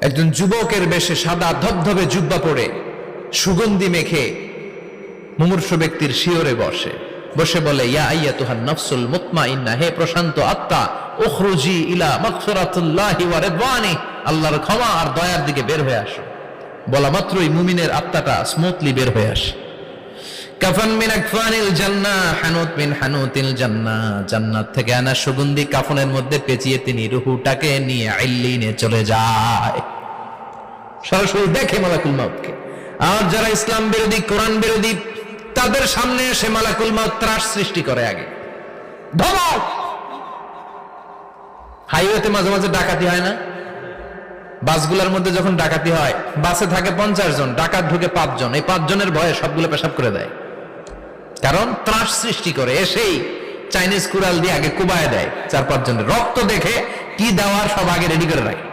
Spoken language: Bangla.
একজন যুবকের বেশে সাদা ধবধবে জুব্বা পরে সুগন্ধি মেখে মুমূর্ষু ব্যক্তির শিয়রে বসে বলে, ইয়া আইয়াতুহান নাফসুল মুতমাইন্না, হে প্রশান্ত আত্মা, উখরুজি ইলা মাগফিরাতুল্লাহি ওয়া রিদওয়ানি, আল্লাহর ক্ষমা আর দয়ার দিকে বের হয়ে আসো। বলা মাত্রই মুমিনের আত্মাটা স্মুথলি বের হয়ে আসে। কাফান মিন আকফানিল জান্নাহ, হানুত মিন হানুতিল জান্নাহ, জান্নাত থেকে আনা সুগন্ধি কাফনের মধ্যে পেঁচিয়ে তিনি রূহটাকে নিয়ে ইল্লিনে চলে যায়। সরাসরি দেখে মালাকুল মাউতকে। আর যারা ইসলাম বিরোধী, কোরআন বিরোধী, তাদের সামনে এসে মালাকুল মাউত ত্রাস সৃষ্টি করে। আগে ধমক। হাইওয়েতে মাঝে মাঝে ডাকাতি হয় না? বাসগুলোর মধ্যে যখন ডাকাতি হয়, বাসে থাকে 50 জন, ডাকাত ঢুকে 5 জন, এই 5 জনের ভয়ে সবগুলো পেশাব করে দেয়। কারণ ত্রাস সৃষ্টি করে। এসেই চাইনিজ কুড়াল দিয়ে আগে কুবায় দেয় 4-5 জনের। রক্ত দেখে কি দেওয়ার সব আগে রেডি করে রাখে।